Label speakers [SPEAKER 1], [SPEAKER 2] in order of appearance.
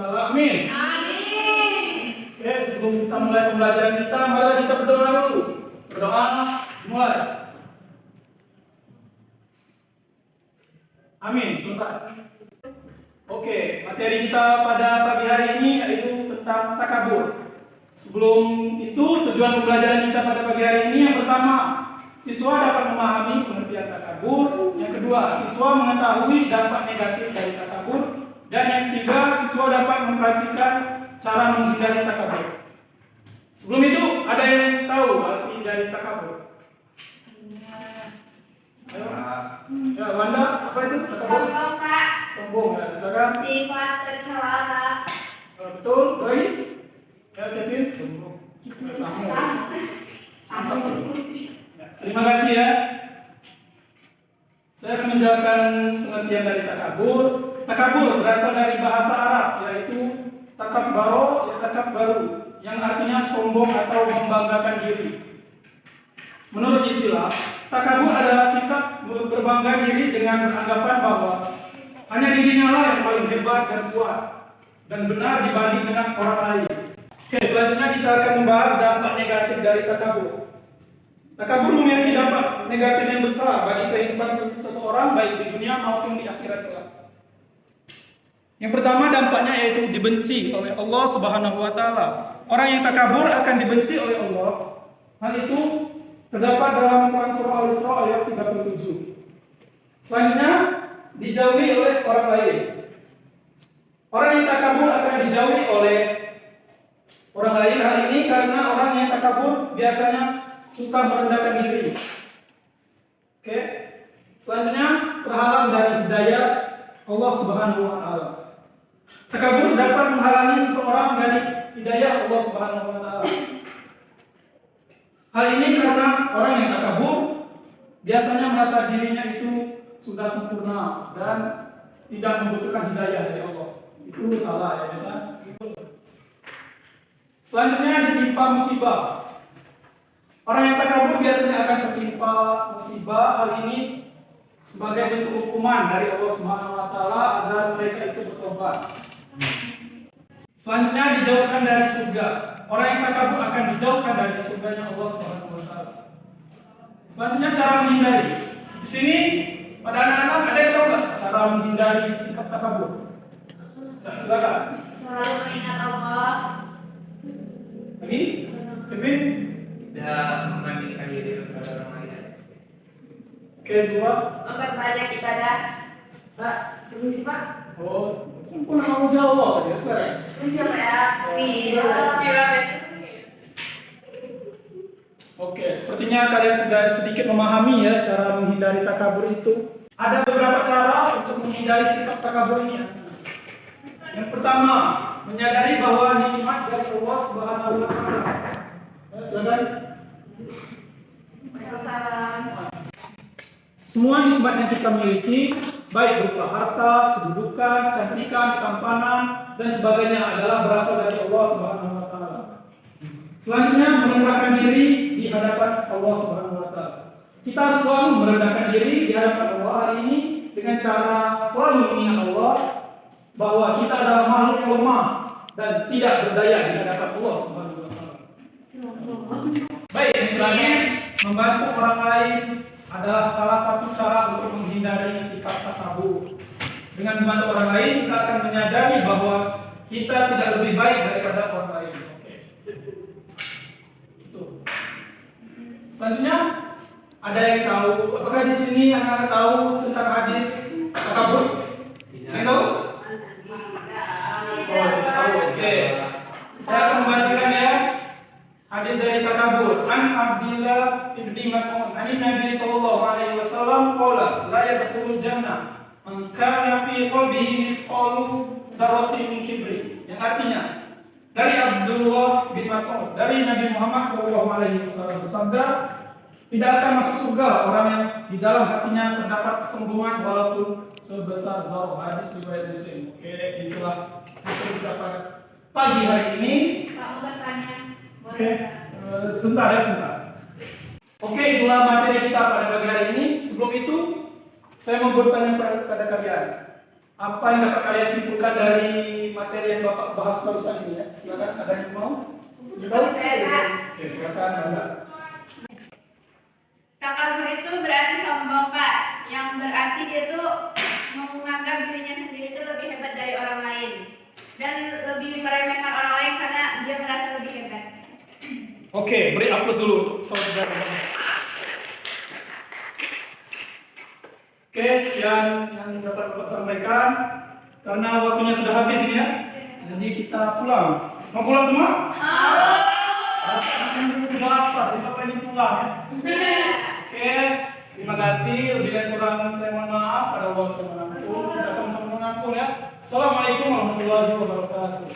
[SPEAKER 1] Amin. Oke, sebelum kita mulai pembelajaran kita, mari kita berdoa dulu. Berdoa, mulai. Amin, selesai. Oke, materi kita pada pagi hari ini yaitu tentang takabur. Sebelum itu, tujuan pembelajaran kita pada pagi hari ini yang pertama, siswa dapat memahami pengertian takabur. Yang kedua, siswa mengetahui dampak negatif dari takabur. Dan yang ketiga, siswa dapat memperhatikan cara menghindari takabur. Sebelum itu, ada yang tahu arti dari takabur? Ayo. Ya, Wanda, apa itu takabur?
[SPEAKER 2] Sombong, Kak.
[SPEAKER 1] Sombong, ya, silakan.
[SPEAKER 2] Sifat tercela, Kak.
[SPEAKER 1] Betul, baik. Ya, Kevin, sombong. Sama. Terima kasih ya. Saya akan menjelaskan pengertian dari takabur. Takabur berasal dari bahasa Arab, yaitu takabaro, takabbaru, yang artinya sombong atau membanggakan diri. Menurut istilah, takabur adalah sikap berbangga diri dengan beranggapan bahwa hanya dirinya lah yang paling hebat dan kuat dan benar dibanding dengan orang lain. Oke, selanjutnya kita akan membahas dampak negatif dari takabur. Takabur memiliki dampak negatif yang besar bagi kehidupan seseorang baik di dunia maupun di akhirat kelak. Yang pertama dampaknya yaitu dibenci oleh Allah Subhanahu wa taala. Orang yang takabur akan dibenci oleh Allah. Hal itu terdapat dalam Quran surah Al-Isra ayat 37. Selanjutnya dijauhi oleh orang lain. Orang yang takabur akan dijauhi oleh orang lain. Hal ini karena orang yang takabur biasanya suka merendahkan diri. Oke. Selanjutnya terhalang dari hidayah Allah Subhanahu wa taala. Takabur dapat menghalangi seseorang dari hidayah Allah Subhanahu wa taala. Hal ini karena orang yang takabur biasanya merasa dirinya itu sudah sempurna dan tidak membutuhkan hidayah dari Allah. Itu salah ya, biasa. Selanjutnya ditimpa musibah. Orang yang takabur biasanya akan tertimpa musibah. Hal ini sebagai bentuk hukuman dari Allah Subhanahu wa taala agar mereka itu bertobat. Selanjutnya dijauhkan dari surga. Orang yang takabur akan dijauhkan dari surganya Allah Subhanahu wa taala. Selanjutnya cara menghindari. Di sini pada anak-anak ada yang tahu nggak cara menghindari sikap takabur? Nah, silakan.
[SPEAKER 2] Selalu mengingat Allah.
[SPEAKER 1] Lagi, Kevin.
[SPEAKER 3] Tidak membandingkan diri kepada orang lain.
[SPEAKER 1] Oke, Zura.
[SPEAKER 2] Memperbanyak ibadah. Pak, permisi Pak.
[SPEAKER 1] Oh, sempurna mau jawab ya, saya.
[SPEAKER 2] Permisi Pak ya.
[SPEAKER 1] Oke, sepertinya kalian sudah sedikit memahami ya cara menghindari takabur itu. Ada beberapa cara untuk menghindari sikap takabur ini. Yang pertama, menyadari bahwa nikmat dari Allah Subhanahu wa taala. Silakan.
[SPEAKER 2] Salam.
[SPEAKER 1] Semua nikmat yang kita miliki, baik berupa harta, kedudukan, kecantikan, ketampanan, dan sebagainya adalah berasal dari Allah Subhanahu wa taala. Selanjutnya, merendahkan diri di hadapan Allah Subhanahu wa taala. Kita harus selalu merendahkan diri di hadapan Allah hari ini dengan cara selalu mengingat Allah bahwa kita adalah makhluk yang lemah dan tidak berdaya di hadapan Allah Subhanahu wa taala. Baik, misalnya membantu orang lain adalah salah satu cara untuk menghindari sikap takabur. Dengan membantu orang lain, kita akan menyadari bahwa kita tidak lebih baik daripada orang lain. Oke. Itu. Selanjutnya, ada yang tahu? Apakah di sini anak-anak tahu tentang hadis takabur? Tidak. Tahu? Oh, tidak tahu. Oke. Saya akan membacakan ya. Hadis dari takabur. An Abdillah ibni Mas'ud. Ani Nabi sallallahu alaihi wasallam qala la yadkhulul jannah man kana fi qalbihi mithqalu dzarratin min kibri. Yang artinya dari Abdullah bin Mas'ud dari Nabi Muhammad sallallahu alaihi wasallam bersabda, tidak akan masuk surga orang yang di dalam hatinya terdapat kesombongan walaupun sebesar zarah. Hadis riwayat Muslim. Oke, itulah hasil kita pada pagi hari ini.
[SPEAKER 2] Pak mau bertanya.
[SPEAKER 1] Oke, sebentar ya, sebentar. Oke, itulah materi kita pada pagi hari ini. Sebelum itu, saya mau bertanya pada kalian. Apa yang dapat kalian simpulkan dari materi yang Bapak bahas barusan ini ya? Silakan, ada yang mau? Oke, silakan Anda.
[SPEAKER 2] Takabur itu berarti sombong, Pak. Yang berarti dia tuh menganggap dirinya sendiri itu lebih hebat dari orang lain dan lebih meremehkan orang lain karena dia merasa lebih hebat.
[SPEAKER 1] Oke, beri aplaus dulu untuk saudara. Oke, sekian yang dapat Bapak sampaikan. Karena waktunya sudah habis ini ya, jadi kita pulang. Mau pulang semua? Berapa? Bapak ini pulang ya. Oke, terima kasih. Lebih dan kurang saya mohon maaf. Pada Allah saya mengampun. Kita sama-sama mengampun ya. Assalamualaikum warahmatullahi wabarakatuh.